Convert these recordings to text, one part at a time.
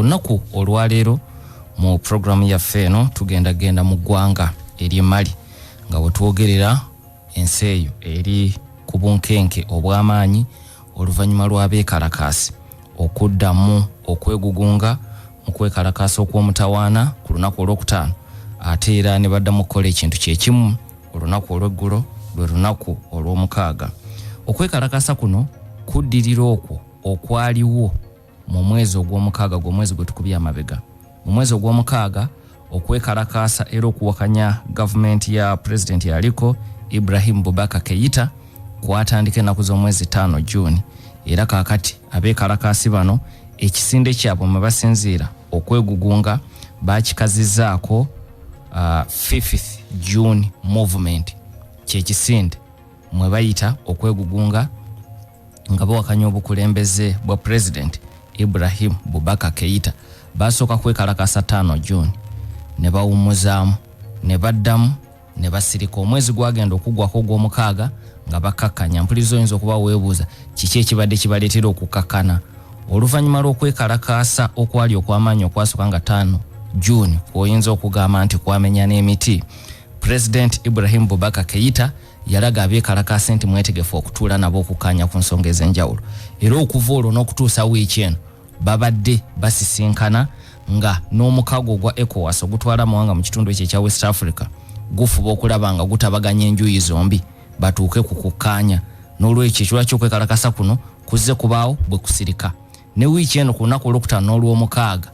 Olunaku olwaleero mu programu yaffe eno tugenda mu ggwanga eri Mali nga wetwogerera ensi eyo eri ku bunkenke obw'amaanyi oluvannyuma lw'Abekalakasi okuddamu okwegugunga mu kwekalakasa okw'omutawaana ku lunaku olwokutaano ate era ne baddamu okukola ekintu kyekimu olunaku olw'eggulo lwe lunaku olw'omukaaga. Okwekalakasa kuno kuddirira okwo okwaliwo mu mwezi ogw'omukaaga gw'omwezi gwe tukubye amabega. Mu mwezi ogw'omukaaga okwekalakasa era okuwakanya gavumenti ya President yaliko Ibrahim Boubacar Keita kwatandika ennaku z'omwezi 5 June era kaakati Abekalakasi bano ekisinde kyabwe mwe basinziira okwegugunga bakikazizaako 5th June movement kyekisinde mwe bayita okwegugunga nga bawakanya obukulembeze bwa President Ibrahim Boubacar Keita. Basooka kwekalakasa 5 June ne bawummuzaamu ne baddamu ne basirika omwezi gwagenda okugwako ogw'omukaaga nga bakakkanya. Mpuliriza oyinza okuba weebuuza kiki ekibadde kibaleetera okukakkana oluvannyuma lw'okwekalakasa okwali okw'amaanyi okwasooka nga 5 June oyinza okugamba nti kwamenya n'emiti. President Ibrahim Boubacar Keita yalaga Abekalakasi nti mwetegefu okutuula nabo okukkanya ku nsonga ez'enjawulo era okuva olwo n'okutuusa wiiki eno babadde basisinkana nga n'omukago gwa ECOWAS ogutwala amawanga mu kitundu ekyo ekya West Africa gufuba okulaba nga gutabaganya enjuyi zombi batuuke ku kukkaanya. N'olwekyo ekirwa ky'okwekalakasa kuno kuzze kubaawo bwe kusirika. Ne wiiki eno ku lunaku olwokutaano n'olw'omukaaga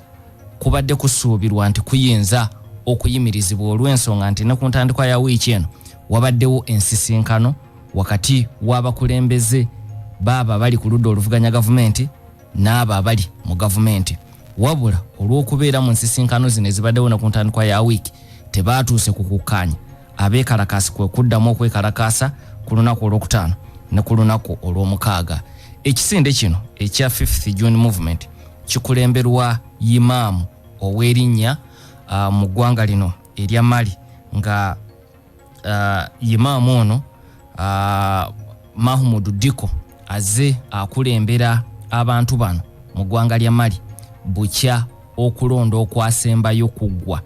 kubadde kusuubirwa nti kuyinza okuyimirizibwa olw'ensonga nti ne ku ntandikwa ya wiiki eno wabaddewo ensisinkano wakati w'abakulembeze baaba bali ku ludda oluvuganya gavumenti n'abo abali mu gavumenti. Wabula olw'okubeera mu nsisinkano zino ezibaddewo ne ku ntandikwa ya wiiki tebaatuuse ku kukkaanya. Abekalakasi kwe kuddamu okwekalakasa ku lunaku olwokutaano ne ku lunaku olw'omukaaga. Ekisinde kino ekya 5th June movement kikulemberwa imaamu ow'erinnya mu ggwanga lino erya Mali nga imaamu ono Mahmoud Diko azze akulembera abantu bano mu ggwanga lya Mali bukya okulonda okwasembayo kuggwa.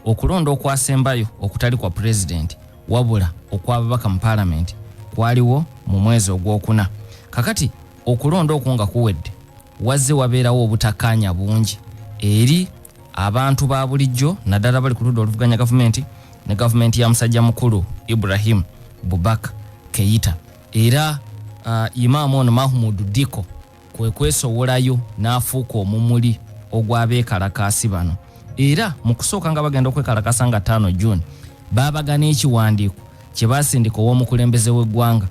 Okulonda okwasembayo okutali kwa president wabula okw'ababaka mu parliament kwaliwo mu mwezi ogwokuna. Kakati okulonda okunga kuwedde wazze wabeerawo obutakkaanya bungi eri abantu ba bulijjo naddala bali ku ludda oluvuganya gavumenti ne gavumenti ya musajja mukulu Ibrahim Boubacar Keita. Era imaamu ono Mahmoud Diko kwe kwesowolayo n'afuuka omumuli ogw'Abekalakasi bano. Era mu kusooka nga bagenda okwekalakasa nga 5 June baabagana ekiwandiiko kye baasindika ow'omukulembeze w'eggwanga.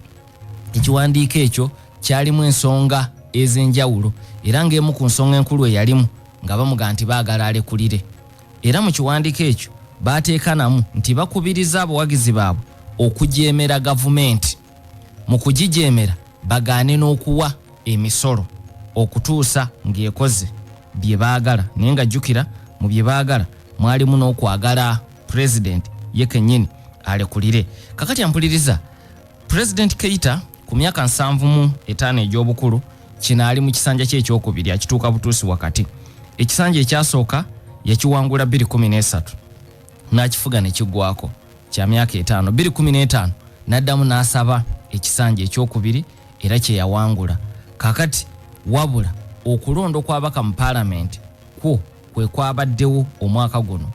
Ekiwandiiko ekyo kyalimu ensonga ez'enjawulo era ng'emu ku nsonga enkulu eyalimu nga bamuga nti baagala alekulire. Era mu kiwandiiko ekyo baateekanamu nti bakubiriza abawagizi baabwe okujeemera gavumenti. Mu kugijeemera bagaane n'okuwa emisolo okutuusa ng'ekoze bye baagala. Naye nga jjukira mu bye baagala mwalimu n'okwagala president ye kennyini alekulire. Kakati ampuliriza President Keita ku myaka 75 egy'obukulu kino ali mu kisanja kye ekyokubiri akituuka butuusi wakati. Ekisanja ekyasooka yakiwangula 2013 n'akifuga ne kiggwako kya myaka 5. 2015 n'addamu n'asaba ekisanja ekyokubiri era kye yawangula. Kakati wabula okulonda okw'abaka mu parliament kwe kwabaddewo omwaka guno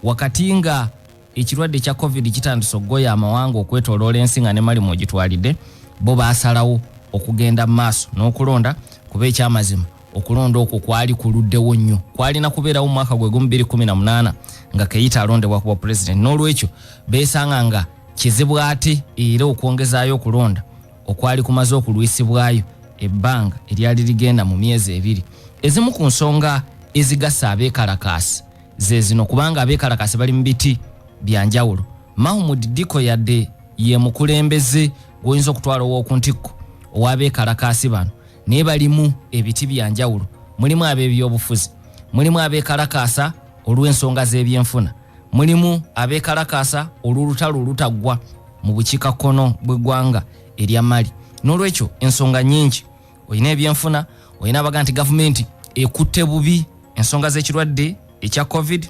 wakati nga ekirwadde kya COVID kitandise okugoya amawanga okwetoloola ensi nga ne Mali mw'ogitwalidde bo baasalawo okugenda mu maaso n'okulonda kuba ekyamazima okulonda okwo kwali kuluddewo nnyo. Kwalina kubeerawo mu mwaka gwe 2018 nga Keita alondebwa kuba president. N'olwekyo beesanga nga kizibu ate era okwongezaayo okulonda okwali kumaze okulwisibwayo ebbanga eryali ligenda mu myezi 2. Ezimu ku nsonga ezigasa Abekalakasi ze zino kubanga Abekalakasi bali mu biti byanjawulo. Mahmoud Diko yadde ye mukulembeze goyinza okutwala ow'oku ntikko ow'Abekalakasi bano naye balimu ebiti byanjawulo. Mulimu ab'ebyobufuzi, mulimu Abekalakasa olw'ensonga z'ebyenfuna, mulimu Abekalakasa olw'olutalo olutaggwa mu bukiikakkono bw'eggwanga erya Mali. N'olwekyo ensonga nnyingi, olina ebyenfuna, olina abaga nti gavumenti ekutte bubi ensonga z'ekirwadde ekya covid,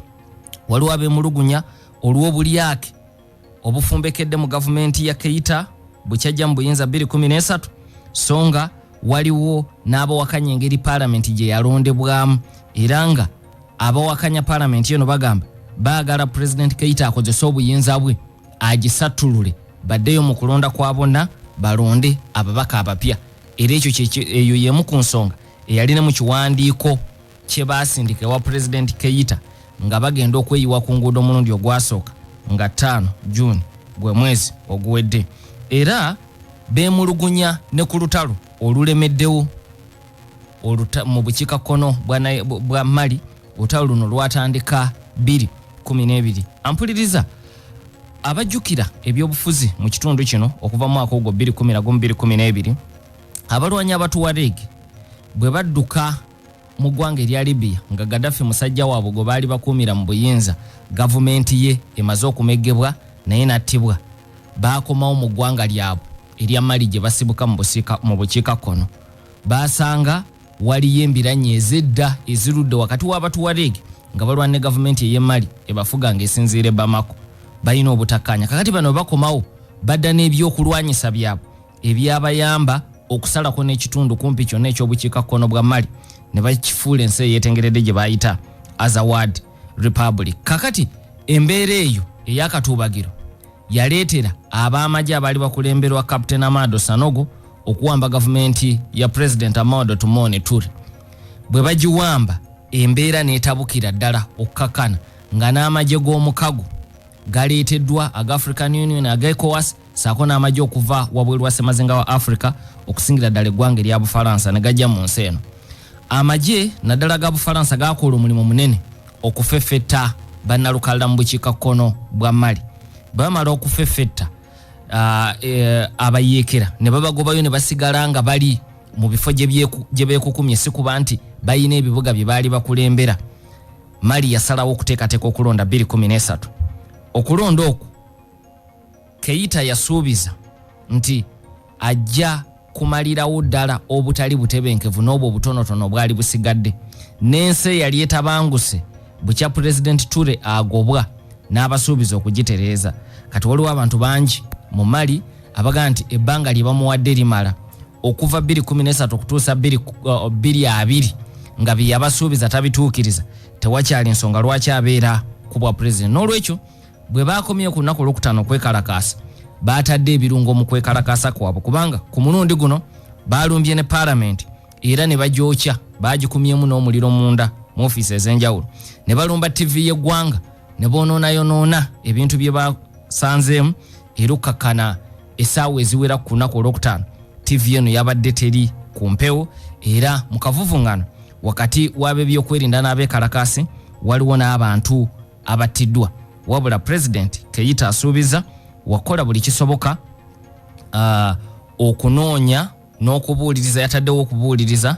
waliwo abemulugunya olw'obulyake obufumbekedde mu gavumenti ya Keita bukyajja mu buyinza 2013, songa waliwo n'abawakanya engeri parliament gye yalondebwamu, era nga abawakanya parliament eno bagamba baagala president Keita akozesa obuyinza bwe agisatulule baddeyo mu kulonda kwa bonna balonde ababaka abapya. Era eyo yemu ku nsonga eyalina mu kiwandiiko kye baasindika wa president Keita nga bagenda okweyiwa ku nguudo omulundi ogwasooka nga 5 June gwe mwezi oguwedde. Era beemulugunya ne ku lutalo olulemeddewo mu bukiikakkono bwa Mali. Olutalo luno lwatandika 2012. Ampuliriza abajjukira ebyobufuzi mu kitundu kino okuva mu mwaka ogwo 2012 abalwanyi abatuwareg bwe badduka mu ggwanga erya Libya nga Gaddafi musajja waabwe gwe baali bakuumira mu buyinza gavumenti ye emaze okumegebwa naye nattibwa, baakomawo mu ggwanga lyabwe erya Mali gye basibuka mu bukiikakkono. Baasanga waliyo embiranye ez'edda ezirudde wakati w'abatuwareg nga balwana ne gavumenti ey'e Mali ebafuga ng'esinziira e Bamako. Balina obutakkaanya. Kakati bano bakomawo badda n'ebyokulwanyisa byabwe ebyabayamba okusalako n'ekitundu kumpi kyonna ekyobukiikakkono bwa Mali ne bakifuula ensi eyeetengeredde gye bayita Azawad Republic. Kakati embeera eyo ey'akatuubagiro yaleetera ab'amagye abaali bakulemberwa Captain Amado Sanogo okuwamba gavumenti ya President Amadou Tumone Toure. Bwe bagiwamba embeera n'etabukira ddala okukakkana nga n'amagye g'omukago galeeteddwa aga African Union aga ECOWAS saako n'amagye okuva wabweru wa Ssemazinga wa Africa okusingira ddala eggwanga erya Bufalansa ne gajja mu nsi eno. Amagye naddala ga Bufalansa gaakola omulimu munene okufeffetta bannalukalala mu bukiikakkono bwa Mali. Bamala okufeffetta abayeekera ne babagobayo ne basigala nga bali mu bifo gye beekukumye, si kuba nti bayina ebibuga bye baali bakulembera. Mali yasalawo okuteekateeka okulonda 2013. Okulonda okwo Keita yasuubiza nti ajja kumalirawo ddala obutali butebenkevu n'obwo obutonotono obwali busigadde. N'ensi yali etabanguse bukya President Toure agobwa n'abasuubiza okugitereeza. Kati waliwo abantu bangi mu Mali abaga nti ebbanga lye bamuwadde limala okuva 2013 okutuusa 2020 nga bye yabasuubiza tabituukiriza. Tewakyali nsonga lwaki abeera ku bwa president. N'olwekyo bwe baakomye ku lunaku olwokutaano okwekalakaasa baatadde ebirungo mu kwekalakaasa kwabwe, kubanga ku mulundi guno baalumbye ne parliament era ne bagyokya, baagikumyemu n'omuliro munda mu ofiisi ez'enjawulo, ne balumba TV y'eggwanga ne boonoonayonoona ebintu bye basanzeemu. Era okkakkana essaawa eziwera ku lunaku olwokutaano TV eno yabadde teri ku mpewo, era mu kavuvuŋŋano wakati w'ab'ebyokwerinda n'abekalakasi waliwo n'abantu abattiddwa. Wabula President Keita asuubiza wakola buli kisoboka okunoonya n'okubuuliriza, yataddewo okubuuliriza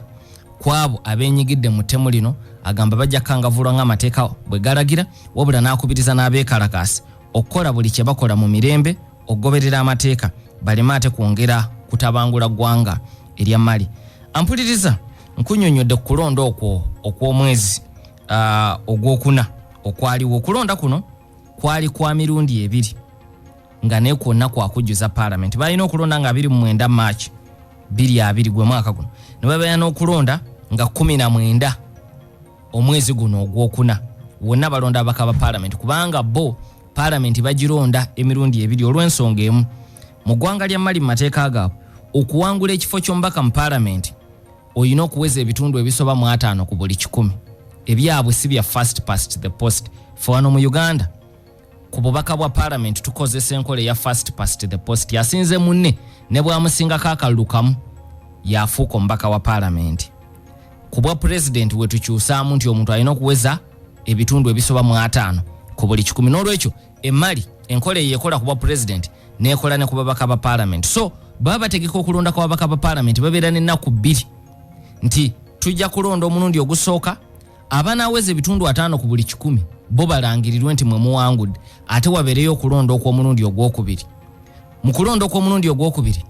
kwabo abeenyigidde mu ttemu lino. Agamba bajja kangavulwa ng'amateeka bwe galagira, wabula n'akubiriza n'abeekalakasi okukola buli kye bakola mu mirembe okugoberera amateeka baleme ate kwongera kutabangula ggwanga erya Mali. Ampuliriza nkunyonyodde ku kulonda okwo okw'omwezi ogwokuna okwaliwo. Okulonda kuno kwali kwa mirundi ebiri nga ne kwonna kwakujjuza parliament. Balina okulonda nga 29 March 2020 gwe mwaka guno, ne babeera n'okulonda nga 19 omwezi guno ogwokuna. Wonna balonda abaka ba parliament kubanga bo parliament bagironda emirundi ebiri olw'ensonga emu. Mu ggwanga lya Mali mu mateeka gaabwe okuwangula ekifo ky'omubaka mu parliament oyina okuweza ebitundu ebisoba mu 5 ku buli 100. Ebyabwe si bya first past the post. Wano mu Uganda ku bubaka bwa parliament tukozesa enkola ya first past the post. Yasinze munne ne bwamusingako akalulu kamu yafuuka omubaka wa parliament. Ku bwa president we tukyusaamu nti omuntu alina okuweza ebitundu ebisoba mu 5 ku buli 100. N'olwekyo Mali enkola eyekola ku bwa president nekola ne ku babaka ba parliament. So baba bategeka okulonda ku babaka ba parliament babeera n'ennaku 2 nti tujja kulonda omulundi ogusooka abanaaweza ebitundu 5 ku buli 100 bo balangirirwe nti mwe muwangudde, ate wabeereyo okulonda okw'omulundi ogwokubiri. Mu kulonda okw'omulundi ogwokubiri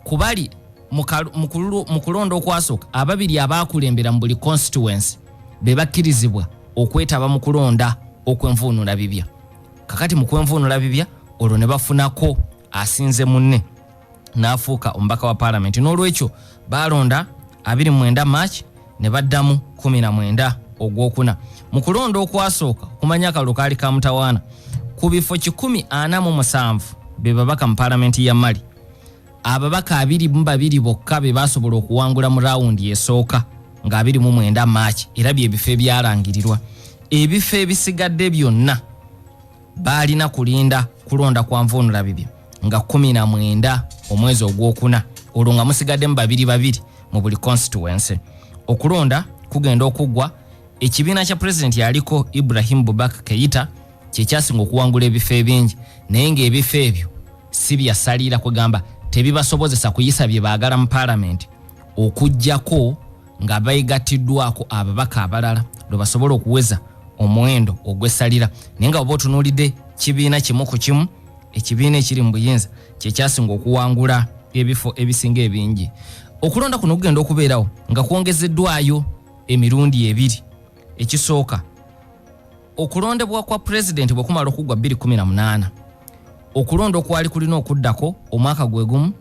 kubali mu kulonda okwasooka ababiri abaakulembera mu buli constituency be bakkirizibwa okwetaba mu kulonda okwenvuunula bibya. Kakati mu kwenvuunula bibya olwo ne bafunako asinze munne n'afuuka omubaka wa parliament. N'olwekyo balonda 29 March ne baddamu 19 Ogwokuna. Mu kulonda okwasooka kumanya akalulu kaali ka mutawaana ku bifo 147 be babaka mu parliament ya Mali. Ababaka 22 bokka be basobola okuwangula mu raawundi esooka nga 29 March era bye bifo ebyalangirirwa. Ebifo ebisigadde byonna balina kulinda kulonda kwa nvuunula bibya nga 19 omwezi Ogwokuna, olwo nga musigaddemu 2 mu buli constituency. Okulonda kugenda okuggwa ekibiina kya president yaliko Ibrahim Boubacar Keita kyekyasinga okuwangula ebifo ebingi, naye ng'ebifo ebyo si byasalira kugamba tebibasobozesa kuyisa bye baagala mu parliament okujjako nga bayigattiddwako ababaka abalala lwe basobola okuweza omuwendo ogw'essalira. Naye nga bw'oba otunuulidde kibiina kimu ku kimu, ekibiina ekiri mu buyinza kyekyasinga okuwangula ebifo ebisinga ebingi. Okulonda kuno kugenda okubeerawo nga kwongezeddwayo emirundi 2. Ekisooka, okulondebwa kwa president bwe kumala okuggwa 2018, okulonda okwali kulina okuddako omwaka gwe gumu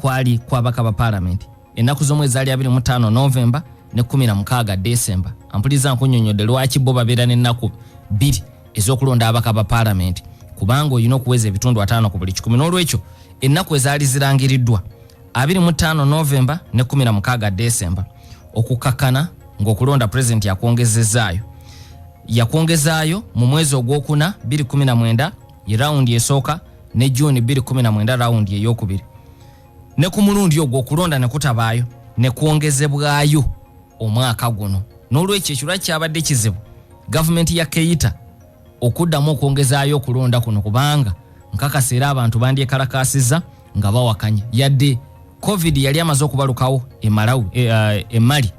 kwali kwabaka ba parliament. Ennaku z'omwezi zaali 25 Novemba ne 16 December. Ampuliza nkunyonyodde lwaki bo babeera n'ennaku 2 ez'okulonda abaka ba parliament, kubanga olina okuweza ebitundu 5 ku buli 10. N'olwekyo ennaku ezaali zirangiriddwa 25 Novemba ne 16 December okukakkana ng'okulonda president yakwongezaayo mu mwezi Ogwokuna 2019 ye round esooka ne June 2019 round ey'okubiri. Ne ku mulundi ogwo okulonda ne kutabaayo ne kwongezebwayo omwaka guno. N'olwekyo ekirwa kyabadde kizibu gavumenti ya Keita okuddamu okwongezaayo okulonda kuno, kubanga nkakasa era abantu bandyekalakasiza nga bawakanya yadde COVID yali amaze okubalukawo Mali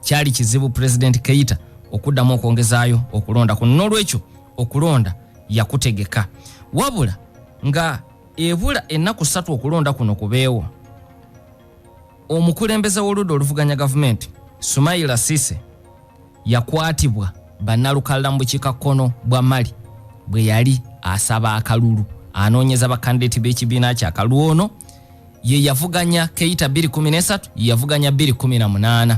kyali kizibu president Keita okuddamu okwongezaayo okulonda kuno. N'olwekyo okulonda yakutegeka, wabula nga ebula ennaku 3 okulonda kuno kubeewo, omukulembeze w'oludda oluvuganya gavumenti Sumaila Cisse yakwatibwa bannalukalala mu bukiikakkono bwa Mali bwe yali asaba akalulu anoonyeza bakandidati b'ekibiina kya akalulu. Ono ye yavuganya Keita 2013, yavuganya 2018.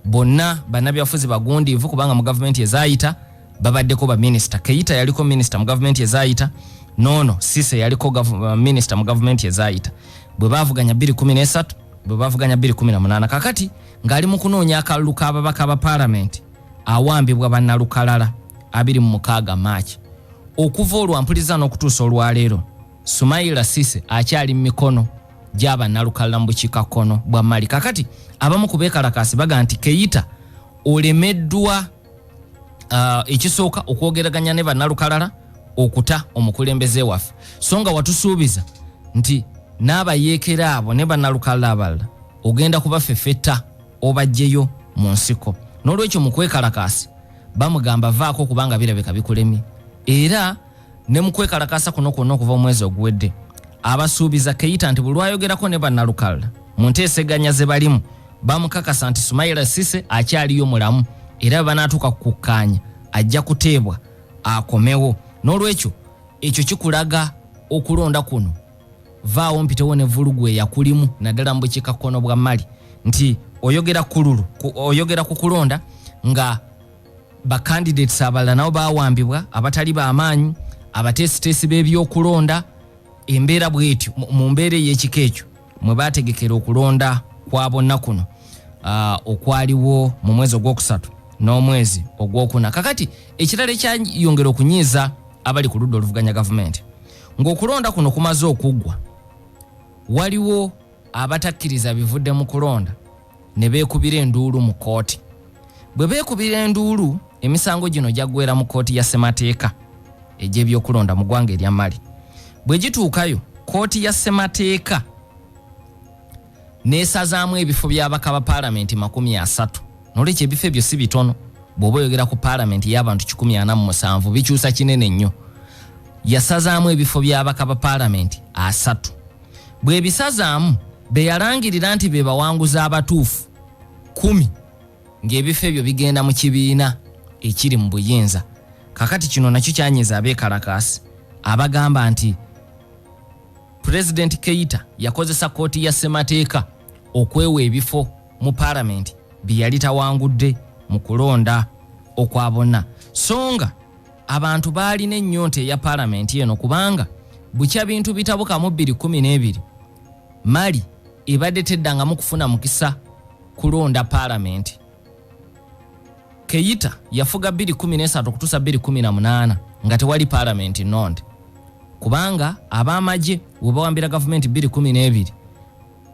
Bonna bannabyafuzi bagundiivu kubanga mu gavumenti ezaayita babaddeko ba minister. Keita yaliko minister mu gavumenti ezaayita, nono Cisse yaliko minister mu gavumenti ezaayita. Bwe bavuganya 2013, bwe bavuganya 2018. Kakati ng'ali mu kunoonya akalulu k'ababaka ba parliament awambibwa bannalukalala 26 March. Okuva olwampuliza n'okutuusa olwaleero, Sumaila Cisse akyali mu mikono gy'abannalukalala mu bukiikakkono bwa Mali. Kakati abamu ku beekalakasi baga nti Keita olemeddwa ekisooka okwogeraganya ne bannalukalala okuta omukulembeze waffe, so nga watusuubiza nti n'abayeekera abo ne bannalukalala abalala ogenda kubafeffetta obajjeyo mu nsiko. N'olwekyo mu kwekalakasi bamugamba vaako kubanga birabika bikulemye. Era ne mu kwekalakasa kuno kwonna okuva omwezi oguwedde abasuubiza Keita nti bwe lwayogerako ne bannalukalala mu nteeseganya ze balimu bamukakasa nti Sumaila Cisse akyaliyo mulamu era banaatuuka kukkaanya ajja kuteebwa akomewo. N'olwekyo ekyo kikulaga okulonda kuno vaawo mpitewo ne vulugu eyakulimu naddala mu bukiikakkono bwa Mali nti oyogera ku kulonda nga bakandidates abalala nabo baawambibwa abatali b'amaanyi, abateesiteesi b'ebyokulonda. Embeera bw'etyo mu mbeera ey'ekika ekyo mwe baategekera okulonda kwa bonna kuno okwaliwo mu mwezi Ogwokusatu n'omwezi Ogwokuna. Kakati ekirala ekyayongera okunyiiza abali ku ludda oluvuganya gavumenti ng'okulonda kuno kumaze okuggwa, waliwo abatakkiriza bivudde mu kulonda ne beekubira enduulu mu kooti. Bwe beekubira enduulu, emisango gino gyaggweera mu kooti ya ssemateeka egy'ebyokulonda mu ggwanga erya Mali. Bwe gituukayo, kooti ya ssemateeka neesazaamu ebifo by'abaka ba parliament 30. N'olwekyo ebifo ebyo si bitono. Bw'oba oyogera ku parliament y'abantu 147 bikyusa kinene nnyo. Yasazaamu ebifo by'abaka ba parliament 3. Bwe bisazaamu be yalangirira nti be bawanguza abatuufu 10 ng'ebifo ebyo bigenda mu kibiina ekiri mu buyinza. Kakati kino nakyo kyanyiza Abekalakasi abagamba nti President Keita yakozesa kooti ya ssemateeka okwewa ebifo mu parliament byali tawangudde mu kulonda okwabonna. Songa abantu baalina ennyonta eya parliament eno kubanga bukya bintu bitabuka mu 2012 Mali ebadde teddangamu kufuna mukisa kulonda parliament. Keita yafuga 2013 okutuusa 2018 nga tewali parliament nonde kubanga abamaje webawambira government 2012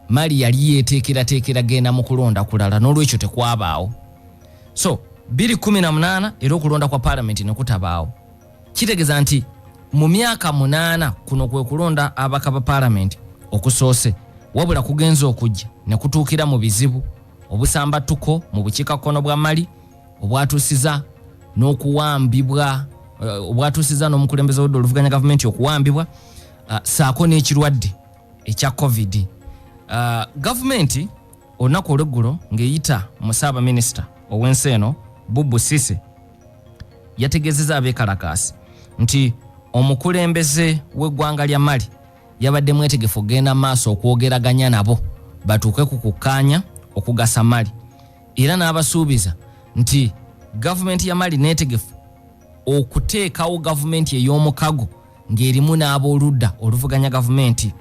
Mali yali yeteekera genda mu kulonda kulala n'olwekyo tekwabaawo. So 2018 era okulonda kwa parliament ne kutabaawo. Kitegeeza nti mu myaka 8 kuno kwe kulonda abaka ba parliament okusoose wabula kugenza okujja ne kutuukira mu bizibu obusamba tuko mu bukiikakkono bwa Mali obwatuusiza n'okuwambibwa obwatuusiza n'omukulembeze w'oluvuganya government okuwambibwa saako n'ekirwadde ekya COVID. Government olunaku olw'eggulo ng'eyita mu Ssaabaminisita ow'ensi eno Bubu Sise yategeezezza Abekalakasi nti omukulembeze w'eggwanga lya Mali yabadde mwetegefu okugenda maaso okwogeraganya nabo batuuke ku kukkaanya okugasa Mali, era n'abasuubiza nti gavumenti ya Mali neetegefu okuteekawo gavumenti ey'omukago ng'erimu n'ab'oludda oluvuganya gavumenti.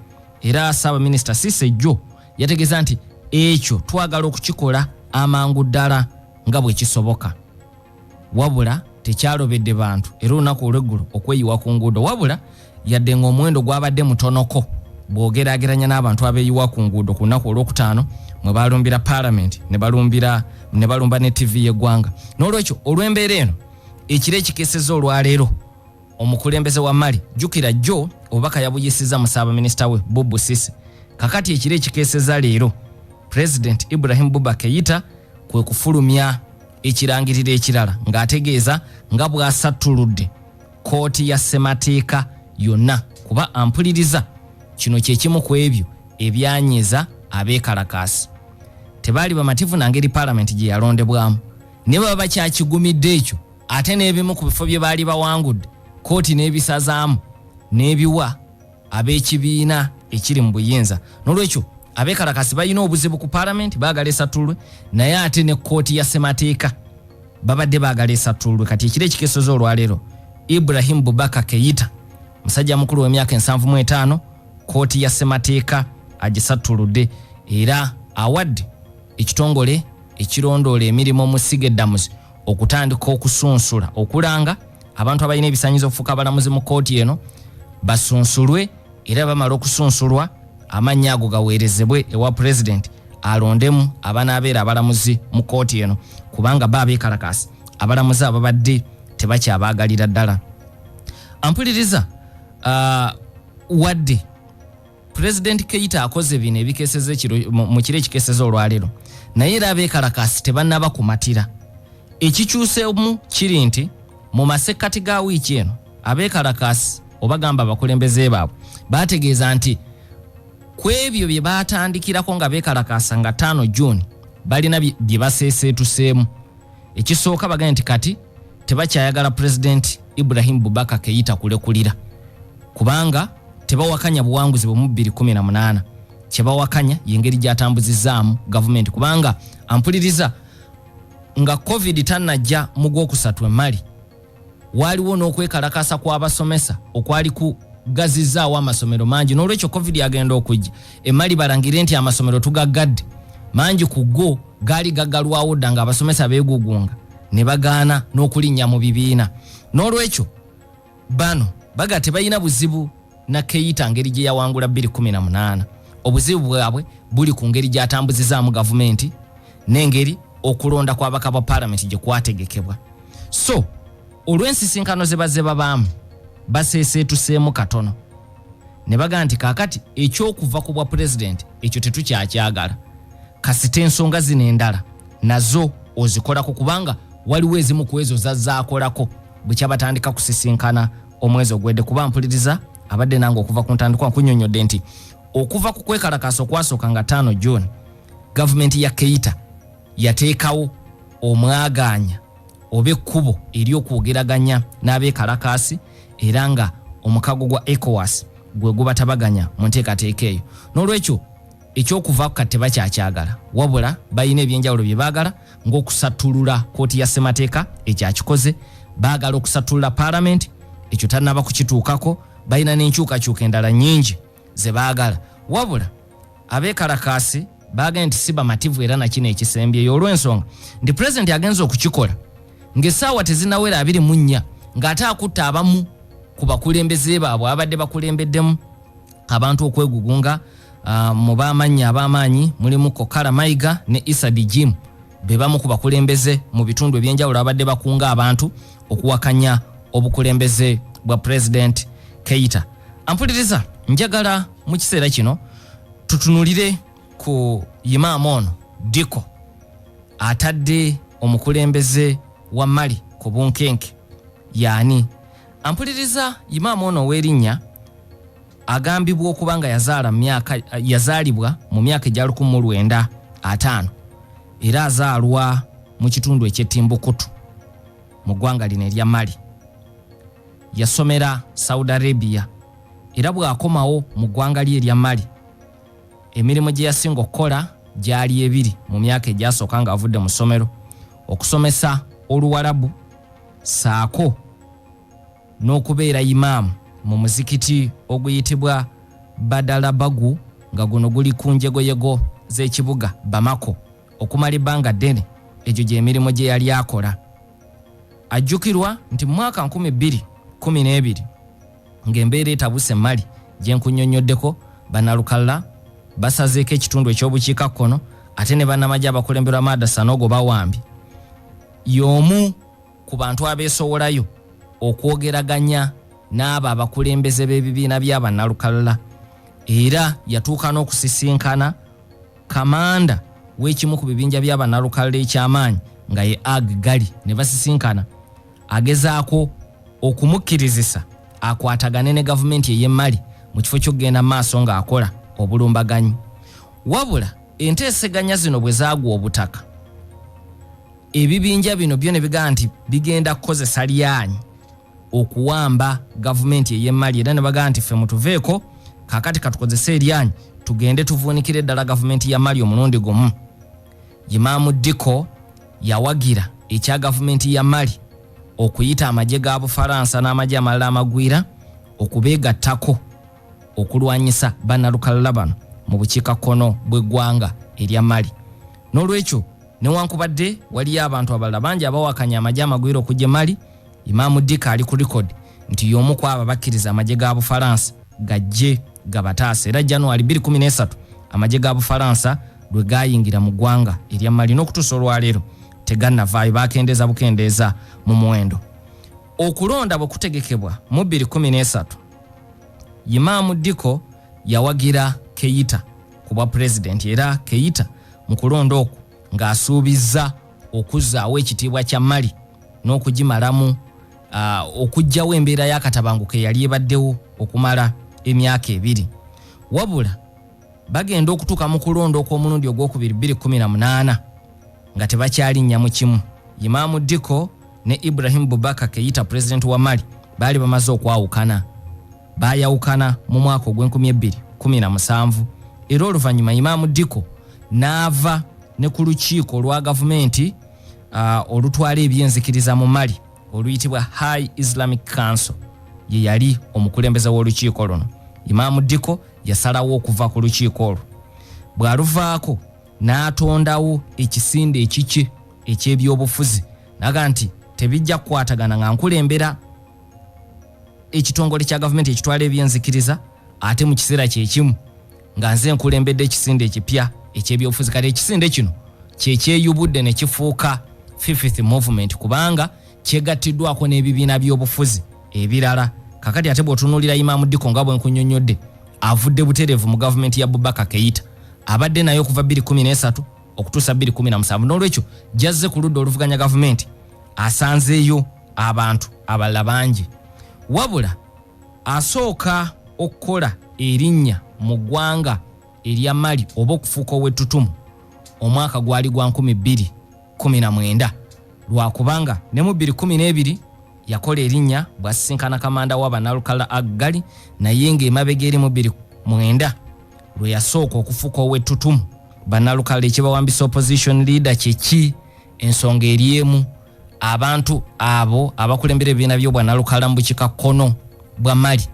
Era Ssaabaminisita Sise Jjo yategeeza nti ekyo twagala okukikola amangu ddala nga bwe kisoboka, wabula tekyalobedde bantu era olunaku olw'eggulo okweyiwa ku nguudo, wabula yadde ng'omuwendo gwabadde mutonoko bw'ogeraageranya n'abantu abeeyiwa ku nguudo ku lunaku olwokutaano mwe balumbira parliament ne balumba ne TV y'eggwanga. N'olwekyo olw'embeera eno ekiro ekikeeseza olwaleero omukulembeze wa Mali jjukira Jjo obubaka yabuyisizza mu Ssaabaminisita we Bubu Sise. Kakati ekiro ekikeeseza leero President Ibrahim Boubacar Keita kwe kufulumya ekirangiriro ekirala ng'ategeeza nga bw'asattuludde kooti ya ssemateeka yonna kuba ampuliriza kino kye kimu ku ebyo ebyanyiza Abekalakasi. Tebaali bamativu nangeri parliament gye yalondebwamu ne baba bakyakigumidde ekyo ate n'ebimu ku bifo bye baali bawangudde kooti n'ebisazaamu n'ebiwa ab'ekibiina ekiri mu buyinza. N'olwekyo Abekalakasi balina obuzibu ku parliament baagala esattulwe, naye ate ne kooti ya ssemateeka babadde baagala esattulwe. Kati ekiro ekikeeseza olwaleero Ibrahim Boubacar Keita musajja mukulu w'emyaka 75 kooti ya ssemateeka agisattuludde era awadde ekitongole ekirondoola emirimu mu Sigeddamuzi okutandika okusunsula okulanga abantu abalina ebisaanyizo okufuuka abalamuzi mu kooti eno basunsulwe, era bamala okusunsulwa amannya ago gaweerezebwe ewa president alondemu abanaabeera abalamuzi mu kooti eno kubanga Abekalakasi abalamuzi ababadde tebakyabaagalira ddala. Ampuliriza wadde President Keita akoze bino ebikeeseza mu kiro ekikeeseza olwaleero, naye era Abekalakasi tebannaba kumatira. Ekikyuseemu kiri nti mu masekkati ga wiiki eno Abekalakasi obagamba abakulembeze baabwe baategeeza nti ku ebyo bye baatandikirako nga Abekalakasi nga 5 June balina bye baseeseetuseemu. Ekisooka bagambye nti kati tebakyayagala President Ibrahim Boubacar Keita kulekulira kubanga tebawakanya buwanguzi mu 2018. Kyebawakanya yengeri gy'atambuzizaamu gavumenti kubanga ampuliriza nga COVID tannajja mu Gwokusatu Mali waliwo n'okwekalakasa kw'abasomesa okwali kugazizaawo amasomero mangi, n'olwekyo COVID yagenda okujja Mali balangire nti amasomero tugaggadde mangi ku go gaali gaggalwawo dda nga abasomesa beegugunga ne bagaana n'okulinnya mu bibiina. N'olwekyo bano baga tebalina buzibu na Keita ngeri gye yawangula 2018. Obuzibu bwabwe buli ku ngeri gy'atambuzizaamu gavumenti n'engeri okulonda kw'abaka ba parliament gye kwategekebwa. So olw'ensisinkano ze bazze babaamu baseeseetuseemu katono ne baga nti kaakati ekyokuva ku bwa president ekyo tetukyakyagala, kasita ensonga zino endala nazo ozikolako kubanga waliwo ezimu ku ezo zazzaakolako bwekyabatandika kusisinkana omwezi ogwedde. Kuba mpuliriza abadde nange okuva ku ntandikwa nkunnyonnyodde nti okuva ku kwekalakasa okwasooka nga 5 June gavumenti ya Keita yateekawo omwaganya oba ekkubo ery'okwogeraganya n'Abekalakasi era nga omukago gwa ECOWAS gwe gubatabaganya mu nteekateeka eyo. N'olwekyo ekyokuvaako kati tebakyakyagala, wabula balina ebyenjawulo bye baagala ng'okusattulula kkooti ya ssemateeka ekyakikoze, baagala okusattulula paalamenti, ekyo tannaba kukituukako, balina n'enkyukakyuka endala nnyingi ze baagala, wabula Abekalakasi baagala nti si bamativu era nakino ekisembyeyo olw'ensonga nti pulezidenti agenza okukikola ng'essaawa tezinnawera 24 ng'ate akutte abamu ku bakulembeze baabwe abadde bakulembeddemu abantu okwegugunga. Mu b'amannya ab'amaanyi mulimu Kokala Mayiga ne Issa Dijim, be bamu ku bakulembeze mu bitundu ebyenjawulo abadde bakunga abantu okuwakanya obukulembeze bwa President Keita. Ampuliriza, njagala mu kiseera kino tutunulire ku Imam ono Diko atadde omukulembeze wa Mali ku bunkenke yaani. Ampuliriza, Imam ono w'erinnya agambibwa okuba nga yazaalibwa mu myaka egya 1905 era azaalwa mu kitundu eky'Etimbuktu mu ggwanga lino erya Mali. Yasomera Saudi Arabia era bw'akomawo mu ggwanga lye erya Mali emirimu gye yasinga okukola gyali ebiri mu myaka egyasooka nga avudde mu ssomero: okusomesa Oluwarabu saako n'okubeera imaamu mu muzikiti oguyitibwa Badala Bagu nga guno guli ku njegoyego z'ekibuga Bamako okumala ebbanga ddene. Egyo gy'emirimu gye yali akola. Ajjukirwa nti mu mwaka 2012 ng'embeera etabuse Mali gye nkunnyonnyoddeko, bannalukalla basazeeko ekitundu eky'obukiikakkono ate ne bannamagye abakulemberwa Maada Sanogo Bawambye y'omu ku bantu abeesowolayo okwogeraganya n'abo abakulembeze b'ebibiina by'abannalukalla, era yatuuka n'okusisinkana kamanda w'ekimu ku bibinja by'abannalukalla eky'amaanyi nga ye Gali ne basisinkana, agezaako okumukkirizisa akwatagane ne gavumenti ey'e Mali mu kifo ky'okugenda maaso ng'akola obulumbaganyi. Wabula enteeseganya zino bwe zaagwa obutaka, ebibinja bino byo ne bigaa nti bigenda kukozesa lyanyi okuwamba gavumenti ey'e Mali era ne bagaa nti ffe mutuveeko kaakati katukozese eryanyi tugende tuvuunikire eddala gavumenti ya Mali omulundi gumu. Imam Diko yawagira ekya gavumenti ya Mali okuyita amagye ga Bufaransa n'amagye amalala amagwira okubeegattako okulwanyisa bannalukalla bano mu bukiikakkono bw'eggwanga erya Mali. N'olwekyo newankubadde waliyo abantu abalala bangi abawakanya amagye amagwira okujja Mali, Imam Diko ali ku record nti y'omu ku abo bakkiriza amagye ga Bufaransa gajje gabataasa. Era January 2013 amagye ga Bufaransa lwe gayingira mu ggwanga erya Mali n'okutuusa olwaleero tegannavaayo, bakendeeza bukendeeza mu muwendo. Okulonda bwe kutegekebwa mu 2013 Imam Diko yawagira Keita ku bwa pulezidenti era Keita mu kulonda okwo ng'asuubizza okuzzaawo ekitiibwa kya Mali n'okugimalamu okuggyawo embeera y'akatabanguko eyali ebaddewo okumala emyaka 2. Wabula bagenda okutuuka mu kulonda okw'omulundi ogwokubiri 2018 nga tebakyalinnya mu kimu. Imam Diko ne Ibrahim Boubacar Keita pulezidenti wa Mali baali bamaze okwawukana. Baayawukana mu mwaka ogw'2017 era oluvannyuma Imam Diko n'ava ne ku lukiiko lwa gavumenti olutwala ebyenzikiriza mu Mali oluyitibwa High Islamic Council. Ye yali omukulembeze w'olukiiko luno. Imam Diko yasalawo okuva ku lukiiko olwo. Bw'aluvaako n'atondawo ekisinde ekiki eky'ebyobufuzi naga nti tebijja kukwatagana nga nkulembera ekitongole kya gavumenti ekitwala ebyenzikiriza ate mu kiseera kyekimu nga nze nkulembedde ekisinde ekipya eky'ebyobufuzi. Kale ekisinde kino kyekyeyubudde ne kifuuka Fifth Movement kubanga kyegattiddwako n'ebibiina by'obufuzi ebirala. Kakati ate bw'otunuulira Imam Diko nga bwe nkunnyonnyodde avudde butereevu mu gavumenti ya Boubacar Keita, abadde nayo okuva 2013 okutuusa 2017. N'olwekyo jazze ku ludda oluvuganya gavumenti asanzeeyo abantu abalala bangi. Wabula asooka okukola erinnya mu ggwanga erya Mali oba okufuuka ow'ettutumu omwaka gwali gwa 2019 lwakubanga ne mu 2012 yakola erinnya bwasisinkana kamanda w'abanalukala aggali naye ng'emabega eri mu 2009 lwe yasooka okufuuka ow'ettutumu banalukala ekibawambisa opposition leader kyeki ensonga eriemu abantu abo abakulembera ebibiina by'obwanalukala mu bukikakkono bwa Mali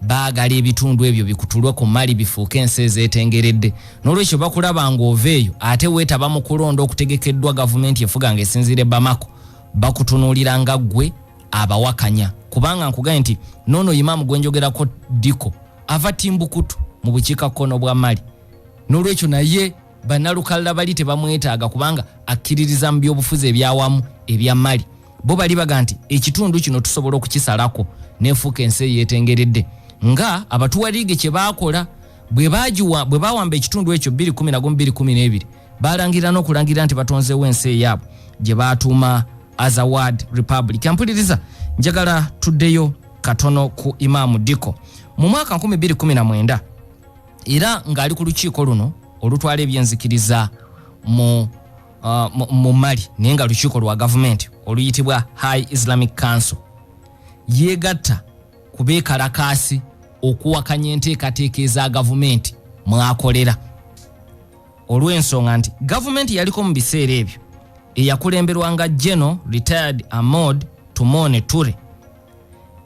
baagala ebitundu ebyo bikutulwe ku Mali bifuuke ensi ezeetengeredde n'olwekyo bakulaba ng'oveeyo ate weetaba mu kulonda okutegekeddwa gavumenti efuga ng'esinziira e Bamako bakutunuulira nga ggwe abawakanya kubanga nkugambye nti noono Imam gwe njogerako Diko ava Timbuktu mu bukiikakkono bwa Mali n'olwekyo naye bannalukala bali tebamwetaaga kubanga akkiririza mu byobufuzi ebyawamu ebya Mali bo bali baga nti ekitundu kino tusobola okukisalako neefuuka ensi eyeetengeredde nga abatuwaliige kye baakola bwe bawamba ekitundu ekyo 2012 balangira n'okulangira nti batonzeewo ensi eyaabwe gye baatuuma Azawad Republic. Ampuliriza njagala tuddeyo katono ku Imam Diko mu mwaka 2019 era ng'ali ku lukiiko luno olutwala ebyenzikiriza mu Mali naye nga lukiiko lwa gavumenti oluyitibwa High Islamic Council yeegatta ku beekalakasi okuwakanya enteekateeka eza gavumenti mwakolera olw'ensonga nti gavumenti yaliko mu biseera ebyo eyakulemberwanga General Retired Ahmad Tumone Ture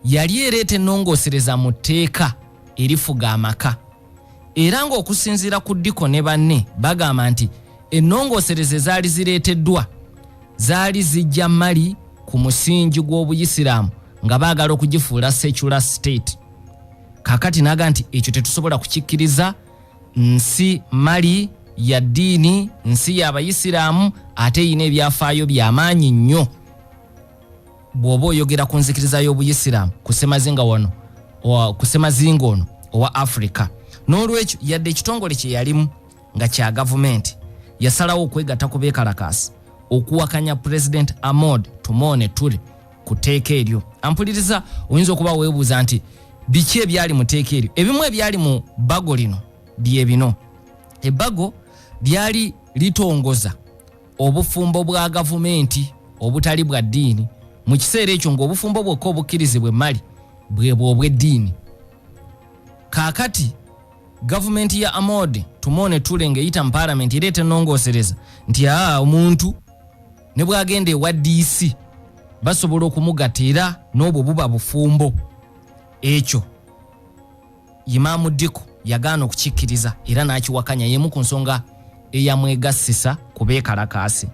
yali ereeta ennongoosereza mu tteeka erifuga amaka era ng'okusinziira ku Diko ne banne bagamba nti ennongoosereza ezaali zireeteddwa zaali zijja Mali ku musingi gw'obuyisiraamu nga baagala okugifuula secular state kakati naga nti ekyo tetusobola kukikkiriza nsi Mali ya ddiini nsi y'abayisiraamu ate yina ebyafaayo by'amaanyi nnyo bw'oba oyogera ku nzikiriza y'obuyisiraamu kusemazinga ono owa Africa n'olwekyo yadde ekitongole kye yalimu nga kya gavumenti yasalawo okwegatta ku beekalakasi okuwakanya President Ahmad Tumone Ture ku tteeka eryo. Ampuliriza oyinza okuba weebuuza nti biki ebyali mu tteeka eryo. Ebimu ebyali mu bbago lino bye bino. Ebbago lyali litongoza obufumbo bwa gavumenti obutali bwa ddiini mu kiseera ekyo ng'obufumbo bwokka obukkirizibwa Mali bwebwo obw'eddiini. Kaakati gavumenti ya Ahmad Tumone Ture ng'eyita mu parliament ereeta ennongoosereza nti omuntu ne bw'agenda ewa DC basobola okumugatira n'obwo buba bufumbo ekyo Imam Diko yagaana okukikkiriza era n'akiwakanya yemu ku nsonga eyamwegassisa ku beekalakasi.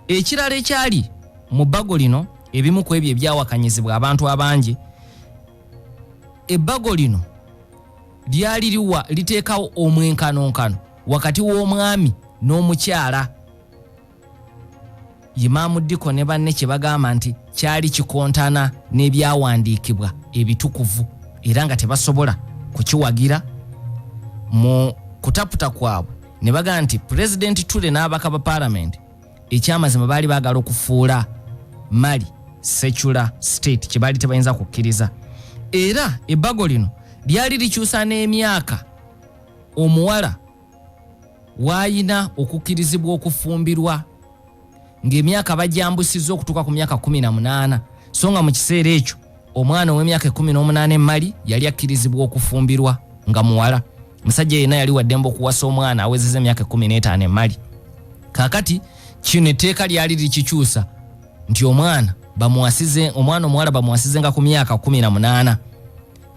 Ekirala ekyali mu bbago lino ebimu ku ebyo ebyawakanyizibwa abantu abangi ebbago lino lyali liteekawo omwenkanonkano wakati w'omwami n'omukyala. Imam Diko ne banne kye bagamba nti kyali kikontana n'ebyawandiikibwa ebitukuvu era nga tebasobola kukiwagira mu kutaputa kwabwe ne bagamba nti President Ture n'abaka ba parliament ekyamazima baali baagala okufuula Mali secular state kye baali tebayinza kukkiriza era ebbago lino lyali likyusa n'emyaka omuwala waayina okukkirizibwa okufumbirwa ng'emyaka bajambusizza okutuuka ku myaka 18 so nga mu kiseera ekyo omwana ow'emyaka 18 Mali yali akkirizibwa okufumbirwa nga muwala. Musajja yenna yali waddembe okuwasa omwana awezezza emyaka 15 Mali. Kaakati kino etteeka lyali likikyusa nti omwana omuwala bamuwasize nga ku myaka 18.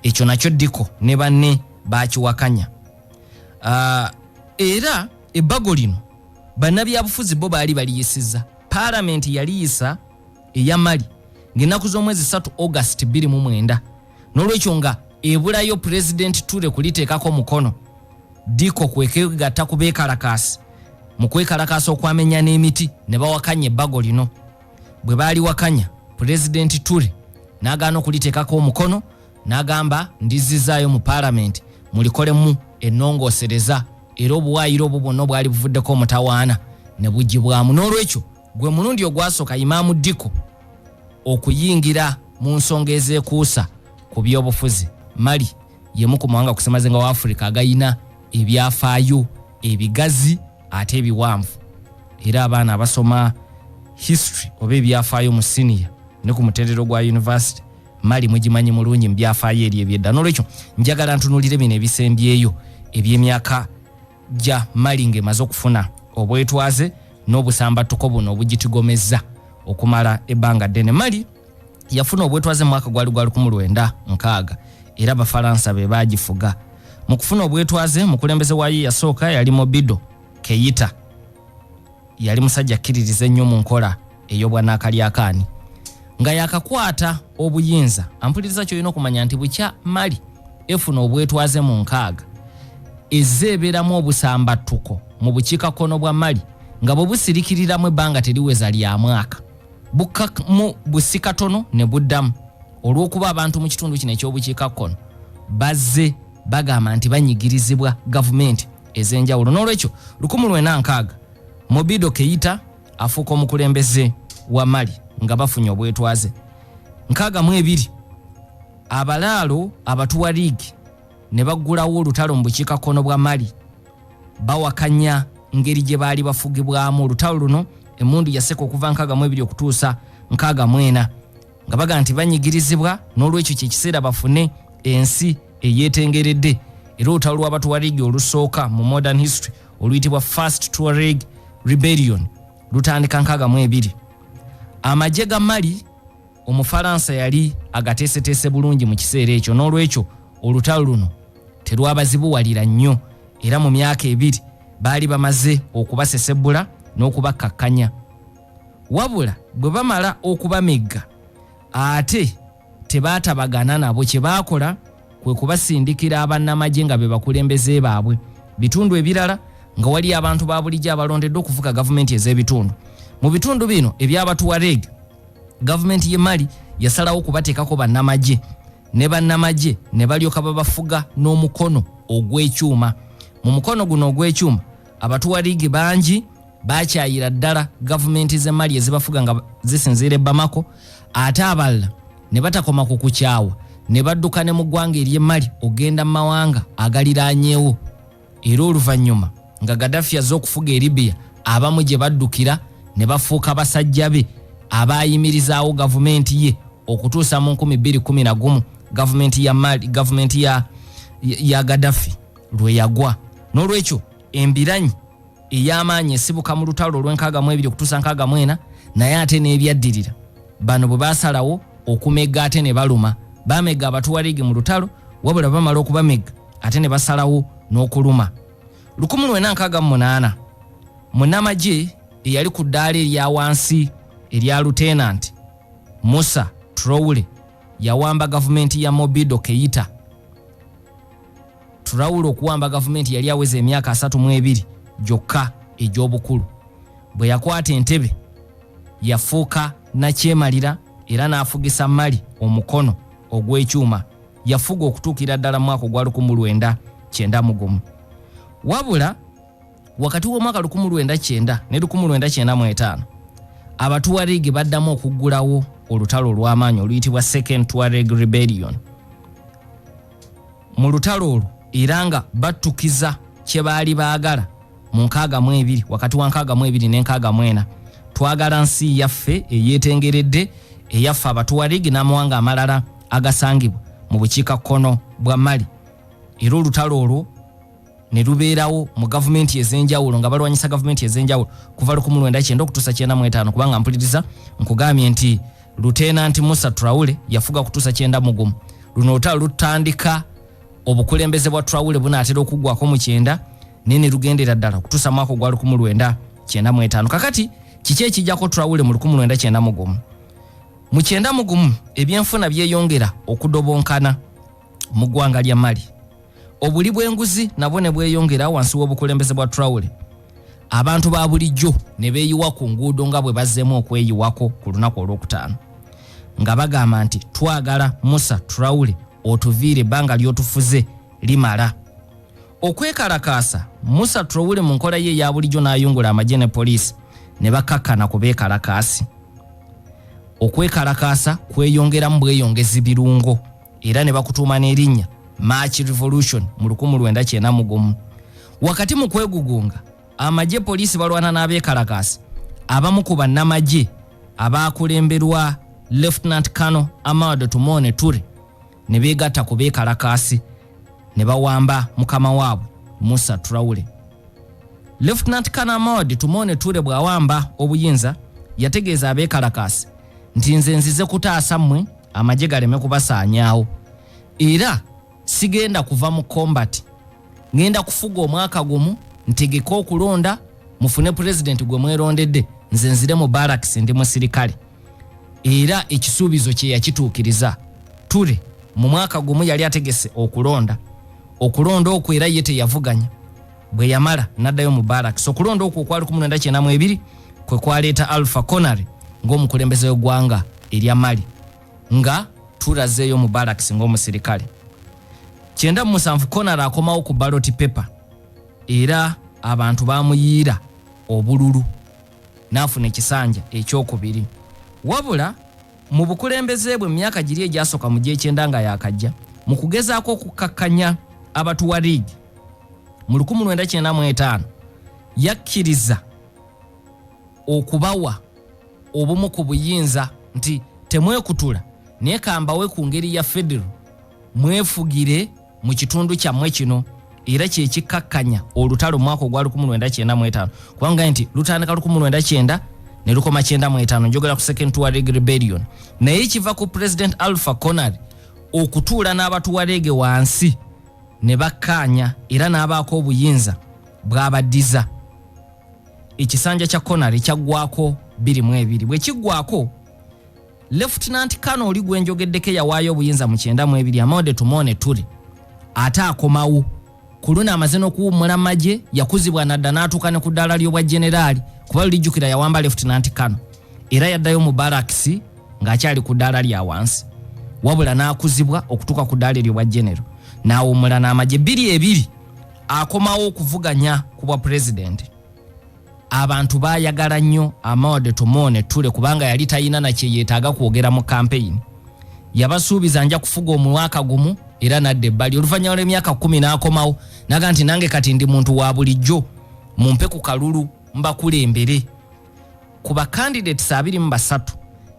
Ekyo nakyo Diko ne banne baakiwakanya. Era ebbago lino bannabyabufuzi bo baali baliyisizza. Parliament yaliyisa eya Mali ng'ennaku z'omwezi 3 August 2009 n'olwekyo nga ebulayo President Ture kuliteekako mukono. Diko kwekegatta ku beekalakasi mu kwekalakasa okwamenya n'emiti ne bawakanya ebbago lino. Bwe baali wakanya President Ture n'agaana okuliteekako omukono n'agamba ndizizaayo mu Parliament mulikolemu ennongoosereza era obuwaayiro obwo bwonna bwali buvuddeko omutawaana ne bugibwamu. N'olwekyo gwe mulundi ogwasooka Imam Diko okuyingira mu nsonga ezeekuusa ku byobufuzi. Mali yemu ku mawanga kusemazenga wa Africa agayina ebyafaayo ebigazi ate ebiwanvu era abaana abasoma history oba ebyafaayo mu senior ne ku muterero gwa university Mali mugimanyi mulungi mu byafaayo eri ebyedda. N'olwekyo njagala ntunulire bino ebisembyeyo eby'emyaka gya Mali ng'emaze okufuna obwetwaze n'obusambattuko buno obugitigomezza okumala ebbanga ddene. Mali yafuna obwetwaze mu mwaka gwali 1960 era Abafalansa be baagifuga. Mu kufuna obwetwaze mukulembeze waayo yasooka yali Mobido Keita. Yali musajja akkiririza ennyo mu nkola ey'obwannakalyakaani nga yakakwata obuyinza. Ampuliriza kyolina okumanya nti bukya Mali efuna obwetwaze mu 60 ezeebeeramu obusambattuko mu bukiikakkono bwa Mali nga bwe busirikiriramu ebbanga teriweza lya mwaka mu busikatono ne buddamu olw'okuba abantu mu kitundu kino eky'obukiikakkono bazze bagamba nti banyigirizibwa gavumenti ez'enjawulo. N'olwekyo 1960 Mobido Keita afuuka omukulembeze wa Mali nga bafunye obwetwaze. 62 abalaalo Abatuareg ne baggulawo olutalo mu bukiikakkono bwa Mali bawakanya ngeri gye baali bafugibwamu. Olutalo luno emmundu yaseka okuva 62 okutuusa 64 nga baga nti banyigirizibwa, n'olwekyo kye kiseera bafune ensi eyeetengeredde. Era olutalo lw'Abatuareg olusooka mu modern history oluyitibwa First Tuareg Rebellion lutandika 62. Amagye ga Mali Omufalansa yali agateeseteese bulungi mu kiseera ekyo, n'olwekyo olutalo luno terwabazibuwalira nnyo era mu myaka 2 baali bamaze okubasesebbula n'okubakkakkanya. Wabula bwe bamala okubamegga ate tebaatabagana nabo. Kye baakola kwe kubasindikira abannamagye nga be bakulembeze baabwe. Bitundu ebirala nga wali abantu ba bulijjo abalondeddwa okuvuga gavumenti ez'ebitundu. Mu bitundu bino eby'Abatuareg gavumenti ye Mali yasalawo kubateekako bannamagye ne bannamagye ne balyoka babafuga n'omukono ogw'ekyuma. Mu mukono guno ogw'ekyuma Abatuareg bangi bakyayira ddala gavumenti z'e Mali ezibafuga nga zisinziira e Bamako, ate abalala ne batakoma ku kukyawa ne badduka ne mu ggwanga ery'e Mali ogenda mu mawanga agaliraanyeewo. Era oluvannyuma nga Gaddafi yazze okufuga e Libya, abamu gye baddukira ne bafuuka basajja be abayimirizaawo gavumenti ye okutuusa mu 2011 gavumenti ya Mali, gavumenti ya Gaddafi lwe yagwa. N'olwekyo embiranyi ey'amaanyi esibuka mu lutalo olw'62 okutuusa 64 naye ate n'ebyaddirira. Bano bwe baasalawo okumegga ate ne baluma. Bamegga Abatuareg mu lutalo, wabula bamala okubamegga ate ne basalawo n'okuluma. 1968 munnamagye eyali ku ddaala erya wansi erya Lieutenant Musa Traore yawamba gavumenti ya Mobido Keita. Traore okuwamba gavumenti yali aweza emyaka 32 gyokka egy'obukulu. Bwe yakwata entebe yafuuka nakyemalira era n'afugisa Mali omukono ogw'ekyuma. Yafuga okutuukira ddala mwaka gwa 1991. Wabula wakati w'omwaka 1990 ne 1995 Abatuareg baddamu okuggulawo olutalo olw'amaanyi oluyitibwa Second Tuareg Rebellion. Mu lutalo olwo era nga battukiza kye baali baagala mu 62 wakati wa 62 ne 64. Twagala nsi yaffe eyeetengeredde eyaffe Abatuareg n'amawanga amalala agasangibwa mu bukiikakkono bwa Mali. Era olutalo olwo ne lubeerawo mu gavumenti ez'enjawulo nga balwanyisa gavumenti ez'enjawulo kuva 1990 okutuusa 95, kubanga mpuliriza nkugambye nti Lieutenant Musa Traore yafuga kutuusa 91. Luno olutalo lutandika obukulembeze bwa Traore bunaatera okuggwako mu 9 nene lugendera ddala okutuusa mwaka gwa 1995. Kakati kiki ekijjako Traore mu 1991? Mu 91 ebyenfuna byeyongera okudobonkana mu ggwanga lya Mali. Obuli bw'enguzi nabwo ne bweyongera wansi w'obukulembeze bwa Traore. Abantu ba bulijjo ne beeyiwa ku nguudo nga bwe bazzeemu okweyiwako ku lunaku olw'okutaano nga bagamba nti twagala Musa Traore otuviire ebbanga ly'otufuze limala. Okwekalakaasa Musa Traore mu nkola ye eya bulijjo n'ayungula amagye ne poliisi ne bakkakkana ku beekalakaasi. Okwekalakaasa kweyongeramu bweyongezi birungo era ne bakutuuma n'erinnya March Revolution mu 1991. Wakati mu kwegugunga amagye poliisi balwana n'abeekalakaasi abamu ku bannamagye abakulemberwa Lieutenant Colonel Amadou Tumone Toure ne beegatta ku Abekalakasi ne bawamba mukama waabwe Musa Traore. Lieutenant Colonel Amadou Tumone Toure bwawamba obuyinza yategeeza Abekalakasi nti nze nzize kutaasa mmwe amagye galeme kubasaanyaawo era sigenda kuva mu combat, ngenda kufuga omwaka gumu ntegeka okulonda mufune president gwe mwerondedde nze nzire mu barracks ndi musirikale. Era ekisuubizo kye yakituukiriza. Toure mu mwaka gumu yali ategese okulonda okwo era ye teyavuganya. Bwe yamala n'addayo mu barracks. Okulonda okwo kwali 1992 kwe kwaleeta Alpha Connery ng'omukulembeze w'eggwanga erya Mali nga Toure azzeeyo mu barracks ng'omusirikale. 97 Connery akomawo ku ballot paper era abantu bamuyiira obululu n'afuna ekisanja ekyokubiri. Wabula mu bukulembeze bwe myaka giri egyasooka mu gy'ekyenda nga yakajja mu kugezaako okukakkanya abatuwalig mu 1995 yakkiriza okubawa obumu ku buyinza nti temwekutula naye kambawe ku ngeri ya federal mwefugire mu kitundu kyammwe kino era kyekikkakkanya olutalo mwaka ogwa 1995 kubanga nti lutandika 1999 ne lukoma 95 njogera ku second Tuareg rebellion naye kiva ku President Alpha Connery okutuula n'abatuwarege wansi ne bakkaanya era n'abaako obuyinza bw'abaddiza. Ekisanja kya Connery kyaggwako 22 bwe kiggwako Lieutenant Colonel oli gwe njogeddeko yawaayo obuyinza mu 92 Amadou Tumone Toure ate akomawo ku luno amaze n'okuwummula amagye yakuzibwa nadda n'atuuka ne ku ddaala ly'obwa generaali kuba lulijjukira yawamba Lieutenant Colonel era yaddayo mu barracks ng'akyali ku ddaala lya wansi wabula n'akuzibwa okutuuka ku ddaala ery'obwa genero n'awummula n'amagye 22 akomawo okuvuganya ku bwa president. Abantu baayagala nnyo Amadou Tumone Toure kubanga yali tayina na kye yeetaaga kwogera mu campaign. Yabasuubiza nja kufuga omwaka gumu era nadde ebbali oluvannyuma lw'emyaka 10 n'akomawo naga nti nange kati ndi muntu wa bulijjo mumpe ku kalulu mbakulembere. Ku bakandidates 23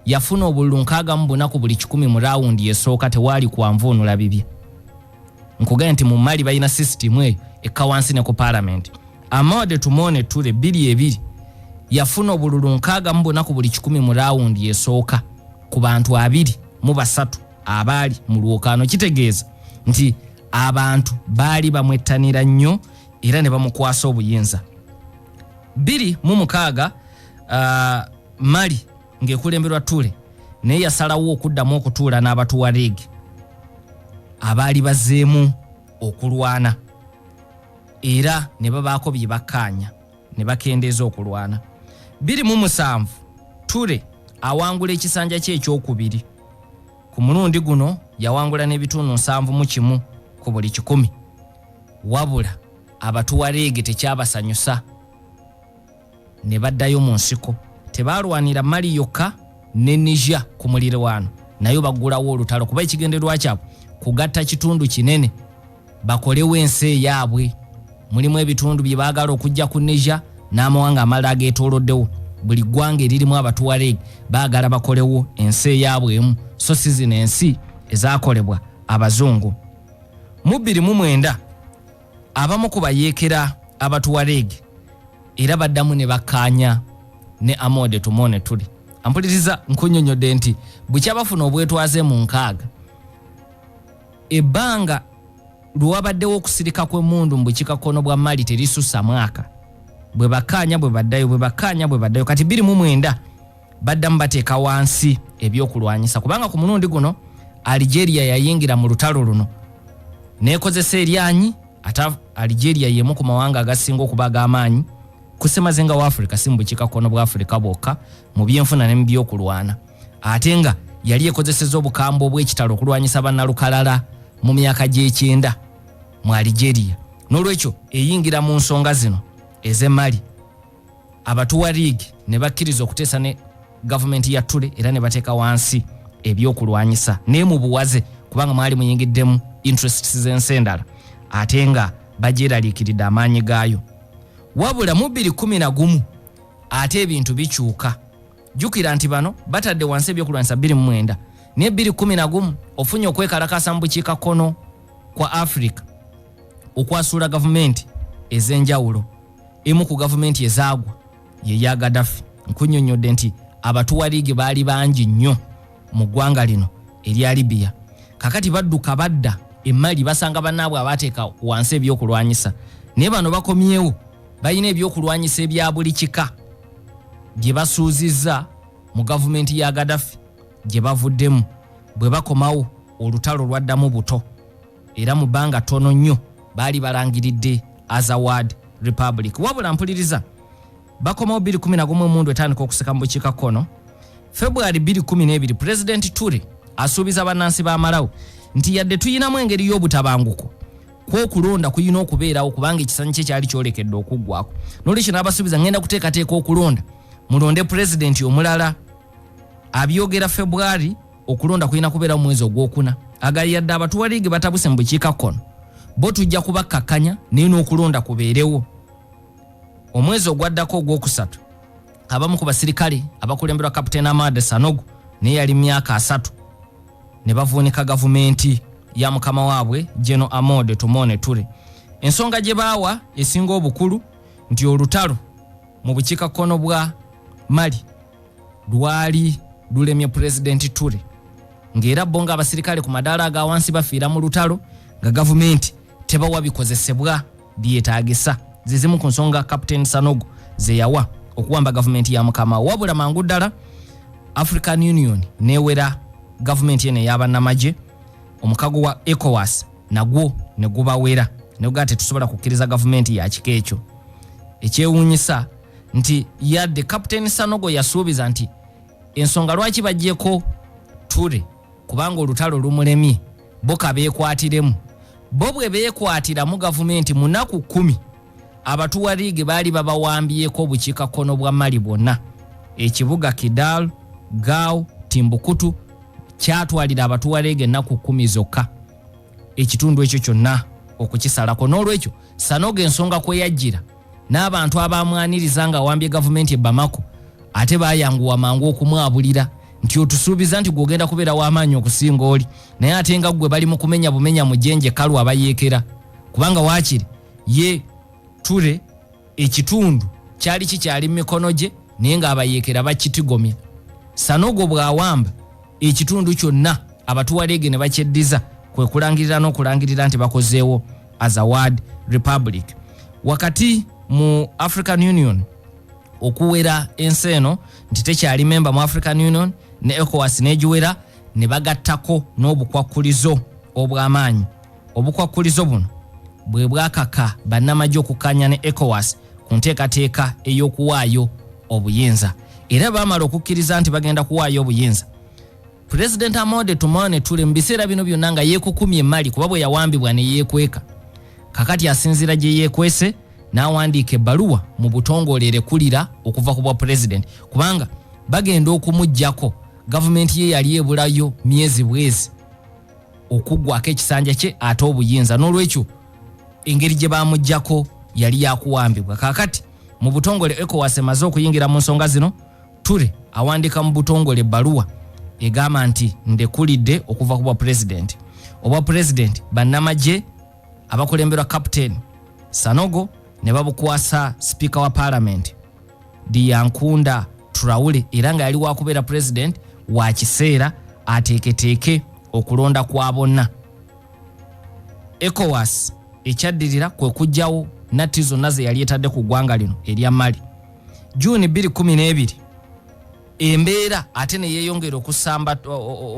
yafuna obululu 64 ku buli 10 mu raawundi esooka tewaali kwanvuunula bibye. Nkugambye nti mu Mali balina system eyo ekka wansi ne ku parliament. Amadou Tumone Toure 22 yafuna obululu 64 ku buli 10 mu raawundi esooka ku bantu 23 abaali mu lwokaano. Kitegeeza nti abantu baali bamwettanira nnyo era ne bamukwasa obuyinza. 26 Mali ng'ekulemberwa Toure naye yasalawo okuddamu okutuula n'abatuwaleg abaali bazzeemu okulwana era ne babaako bye bakkaanya ne bakendeeza okulwana. 27 Toure awangula ekisanja kye ekyokubiri. Ku mulundi guno yawangula n'ebitundu 71 ku buli 10 wabula abatuwaleg tekyabasanyusa ne baddayo mu nsiko. Tebaalwanira Mali yokka ne Niger ku muliraano nayo baggulawo olutalo kuba ekigendererwa kyabwe kugatta kitundu kinene bakolewo ensi eyaabwe. Mulimu ebitundu bye baagala okujja ku Niger n'amawanga amalala ageetooloddewo. Buli ggwanga eririmu abatuwaleg baagala bakolewo ensi eyaabwe emu so si zino ensi ezaakolebwa abazungu. Mu 2009 abamu ku bayeekera abatuwaleg era baddamu ne bakkaanya ne Amadou Tumone Toure. Ampuliriza nkunyonyodde nti bukyabafuna obwetwaze mu 6 ebbanga luwabaddewo okusirika kw'emmundu mu bukiikakkono bwa Mali terisussa mwaka. Bwe bakkaanya bwe baddayo bwe bakkaanya bwe baddayo kati 29 baddamu bateeka wansi ebyokulwanyisa kubanga ku mulundi guno Algeria yayingira mu lutalo luno n'ekozesa eryanyi ate Algeria yemu ku mawanga agasinga okuba ag'amaanyi ku ssemazinga wa Africa si mu bukiikakkono bwa Africa bwokka mu byenfuna ne mu byokulwana ate nga yali ekozeseza obukambwe obw'ekitalo okulwanyisa bannalukalala mu myaka gy'ekyenda mu Algeria. N'olwekyo eyingira mu nsonga zino eze Mali abatuwalig ne bakkiriza okuteesa ne gavumenti ya Toure era ne bateeka wansi ebyokulwanyisa naye mu buwaze kubanga mwali muyingiddemu interests z'ensi endala ate nga bagyeraliikiridde amaanyi gaayo. Wabula mu 2011 ate ebintu bikyuka. Jukira nti bano batadde wansi ebyokulwanyisa 29 ne 2011 ofunye okwekalakasa mu bukiikakkono kwa Africa okwasuula gavumenti ez'enjawulo. Emu ku gavumenti ezaagwa ye ya Gaddafi. Nkunnyonnyodde nti abatuwaliigi baali bangi nnyo mu ggwanga lino erya Libya. Kakati badduka badda emmali basanga bannaabwe abateeka wansi ebyokulwanyisa. Naye bano bakomyewo balina ebyokulwanyisa ebya buli kika bye basuuzizza mu gavumenti ya Gaddafi gye bavuddemu bwe bakomawo olutalo lwaddamu buto. Era mu bbanga ttono nnyo baali balangiridde Azawad Republic. Wabula mpuliriza bakomawo 2011 emundu etandika okuseka mu bukiikakkono. February 2012 President Toure asuubiza bannansi ba Malawi nti yadde tuyinamu engeri y'obutabanguko kw'okulonda kuyina okubeerawo kubanga ekisanyi kye kyali kyolekedde okuggwako. N'olwekyo n'abasuubiza ngenda kuteekateeka okulonda mulonde pulezidenti omulala. Abyogera February okulonda kuyina kubeera mu mwezi ogwokuna. Agayadde abatuwaliigi batabuse mu bukiikakkono bo tujja kubakkakanya naye n'okulonda kubeerewo. Omwezi ogwaddako ogwokusatu abamu ku basirikale abakulemberwa Kapiteeni Amade Sanogo naye yali myaka 3 ne bavuunika gavumenti ya mukama waabwe General Amode Tumone Ture. Ensonga gye baawa esinga obukulu nti olutalo mu bukiikakkono bwa Mali lwali lulemye Pulezidenti Ture ng'era bo nga abasirikale ku madaala aga wansi bafiira mu lutalo nga gavumenti tebawa bikozesebwa byetaagisa. Zizimu ku nsonga Kapiteeni Sanogo ze yawa okuwamba gavumenti ya mukama. Wabula mangu ddala African Union newera gavumenti ene y'abannamagye omukago wa ECOWAS nagwo ne gubawera ne gugate tusobola kukkiriza gavumenti ya kika ekyo. Ekyewuunyisa nti yadde Kapiteeni Sanogo yasuubiza nti ensonga lwaki bajjeko Ture kubanga olutalo lumulemye bo kabeekwatiremu. Bo bwe beekwatira mu gavumenti mu nnaku 10 abatuwaliigi baali babawambyeko bukiikakkono bwa Mali bwonna. Ekibuga Kidal, Gao, Timbuktu kyatwalira abatuwaliigi ennaku 10 zokka. Ekitundu ekyo kyonna okukisalako. N'olwekyo Sanogo ensonga kwe yajjira n'abantu abamwaniriza nga awambye gavumenti e Bamako ate baayanguwa mangu okumwabulira nti otusuubiza nti gwogenda kubeera w'amaanyi okusinga oli naye ate nga gwe bali mu kumenya bumenya mu jjenje kalu abayeekera. Kubanga waakiri ye Ture ekitundu kyali kikyali mu mikono gye naye ng'abayeekera bakitigomya. Sanogo bw'awamba ekitundu kyonna abatuwaliigi ne bakyeddiza kwe kulangirira n'okulangirira nti bakozeewo Azawad Republic. Wakati mu African Union okuwera ensi eno nti tekyali memba mu African Union ne ECOWAS n'egiwera ne bagattako n'obukwakkulizo obw'amaanyi. Obukwakkulizo buno bwe bwakaka bannamagye okukkanya ne ECOWAS ku nteekateeka ey'okuwaayo obuyinza. Era baamala okukkiriza nti bagenda kuwaayo obuyinza, Pulezidenti Amode Tumone Ture mu biseera bino byonna nga yeekukumye Mali kuba bwe yawambibwa ne yeekweka. Kakati asinziira gye yeekwese n'awandiika ebbaluwa mu butongole erekulira okuva ku bwa pulezidenti kubanga bagenda okumuggyako. Gavumenti ye yali ebulayo myezi bwezi okuggwako ekisanja kye ate obuyinza. N'olwekyo engeri gye bamuggyako yali yakuwambibwa. Kakati mu butongole ECOWAS emaze okuyingira mu nsonga zino, Ture awandiika mu butongole ebbaluwa egamba nti ndekulidde okuva ku bwa pulezidenti. Obwa pulezidenti bannamagye abakulemberwa Kapiteeni Sanogo ne babukwasa Sipiika wa Parliament Diyankunda Traore era nga yali wakubeera pulezidenti wa kiseera ateeketeeke okulonda kwa bonna. ECOWAS ekyaddirira kwe kujjawo natti zonna ze yali etadde ku ggwanga lino erya Mali. June 2012 embeera ate ne yeeyongera okusamba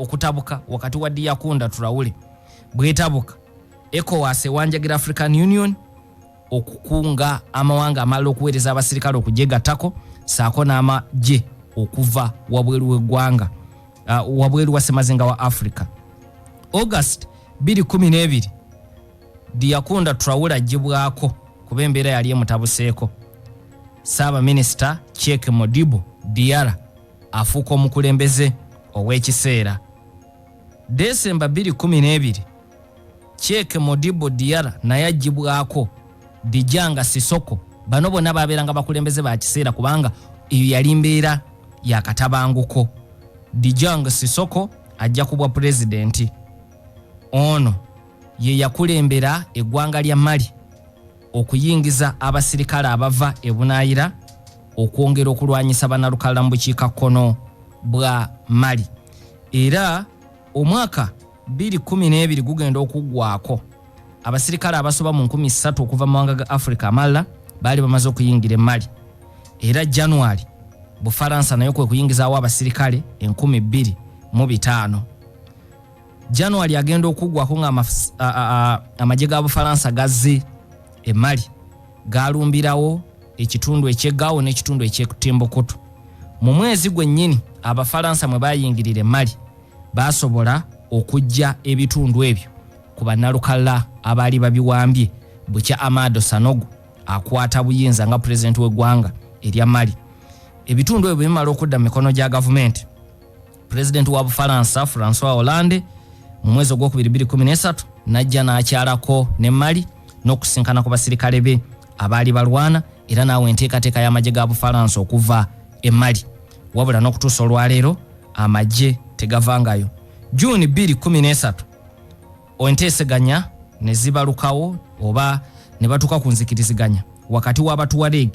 okutabuka wakati wa Diyankunda Traore. Bwetabuka ECOWAS ewanjagira African Union okukunga amawanga amalala okuweereza abasirikale okujegattako saako n'amagye okuva wabweru w'eggwanga wabweru wa ssemazinga wa Africa. August 2012 Diyankunda Traore aggyibwako kuba embeera yali emutabuseeko. Ssaabaminisita Cheikh Modibo Diarra afuuka omukulembeze ow'ekiseera. December 2012 Cheikh Modibo Diarra naye aggyibwako Bijanga Sisoko. Bano bonna babeeranga bakulembeze ba kiseera kubanga eyo yali mbeera ya katabanguko. Dijang Sisoko ajja kubwa president. Ono ye yakulembera eggwanga lya Mali okuyingiza abasirikale abava ebunaayira okwongera okulwanyisa bannalukala mu bukiikakkono bwa Mali. Era omwaka 2012 gugenda okuggwaako abasirikale abasoba mu 3,000 okuva mu mawanga ga Africa amalala baali bamaze okuyingira Mali. Era January Bufaransa nayo kwe kuyingizaawo abasirikale 2,500. January agenda okuggwaako nga amagye ga Bufaransa gazze Mali galumbirawo ekitundu eky'Egao n'ekitundu eky'Timbuktu. Mu mwezi gwennyini Abafaransa mwe bayingirira Mali basobola okujja ebitundu ebyo ku bannalukala abaali babiwambye bukya Amado Sanogo akwata buyinza nga president w'eggwanga erya Mali. Ebitundu ebyo bimala okudda mu mikono gya gavumenti. President wa Bufaransa François Hollande mu mwezi ogwokubiri 2013 najja n'akyalako ne Mali n'okusinkana ku basirikale be abaali balwana era naawe enteekateeka y'amagye ga Bufaransa okuva e Mali. Wabula n'okutuusa olwaleero amagye tegavangayo. June 2013 enteeseganya ne zibalukawo oba ne batuuka ku nzikiriziganya wakati w'Abatuareg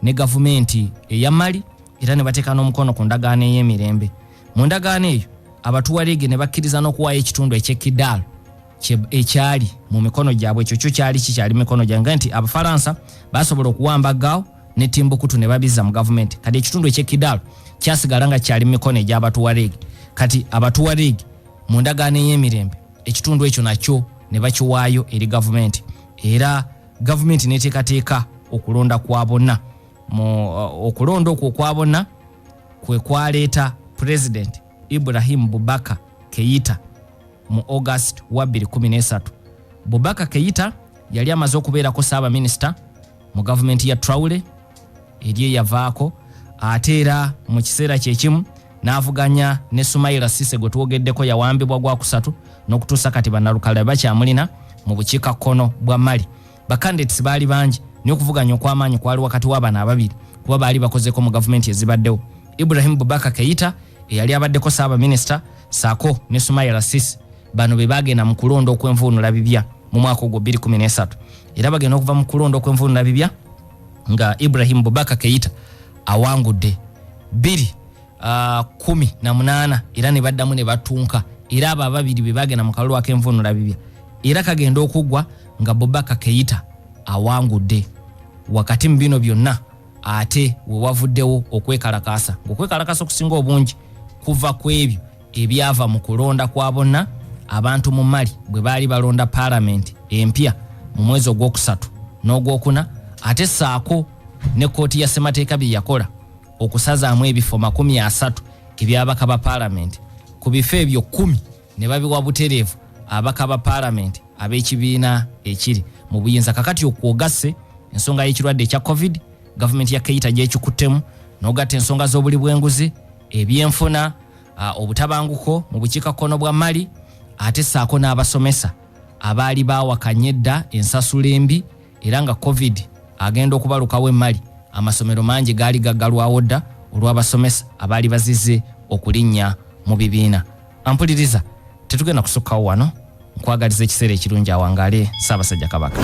ne gavumenti eya Mali era ne bateeka n'omukono ku ndagaano ey'emirembe. Mu ndagaano eyo Abatuareg ne bakkiriza n'okuwaayo ekitundu eky'Ekidal ekyali mu mikono gyabwe. Ekyo kyo kikyali mu mikono gyange nti Abafaransa basobola okuwamba Gao ne Timbuktu ne babizza mu gavumenti. Kati ekitundu eky'Ekidal kyasigala nga kyali mu mikono egy'Abatuareg. Kati Abatuareg mu ndagaano ey'emirembe ekitundu ekyo nakyo ne bakiwaayo eri gavumenti. Era gavumenti neteekateeka okulonda kwa bonna. Okulonda okwo kwa bonna kwe kwaleeta President Ibrahim Boubacar Keita mu August wa 2013. Boubacar Keita yali amaze okubeerako Ssaabaminisita mu gavumenti ya Traore eri yavaako, ate era mu kiseera kyekimu n'avuganya ne Soumaïla Cissé gwe twogeddeko yawambibwa gwa kusatu n'okutuusa kati bannalukala bakyamulina mu bukiikakkono bwa Mali. Bakandidates baali bangi n'okuvuganya okw'amaanyi kwali wakati w'abana ababiri kuba baali bakozeko mu gavumenti ezibaddewo. Ibrahim Boubacar Keita eyali abaddeko Ssaabaminisita saako ne Soumaïla Cissé bano be bagenda mu kulonda okwenvuunula bibya mu mwaka ogwo 2013. Era bagenda okuva mu kulonda okwenvuunula bibya nga Ibrahim Boubacar Keita awangudde 2018 era ne baddamu ne batunka. Era abo ababiri be bagenda mu kalulu ak'envuunula bibya era kagenda okuggwa nga Boubacar Keita awangudde. Wakati mu bino byonna ate we wavuddewo okwekalakasa. Okwekalakasa okusinga obungi kuva ku ebyo ebyava mu kulonda kwa bonna abantu mu Mali bwe baali balonda parliament empya mu mwezi ogwokusatu n'ogwokuna, ate saako ne kooti ya ssemateeka bye yakola okusazaamu ebifo 30 ebyabaka ba parliament. Ku bifo ebyo 10 ne babiwa butereevu abaka ba parliament ab'ekibiina ekiri mu buyinza. Kakati okwogasse ensonga y'ekirwadde ekya COVID, gavumenti ya Keita gyekikuttemu n'ogatta ensonga z'obuli bw'enguzi, ebyenfuna, obutabanguko mu bukiikakkono bwa Mali, ate saako n'abasomesa abaali baawakanye edda ensasula embi era nga COVID agenda okubalukawo e Mali. Amasomero mangi gaali gaggalwawo dda olw'abasomesa abaali bazizze okulinnya mu bibiina. Ampuliriza, tetugenda kusukkawo wano. Nkwagaliza ekiseera ekirungi awangaale Ssaabasajja Kabaka.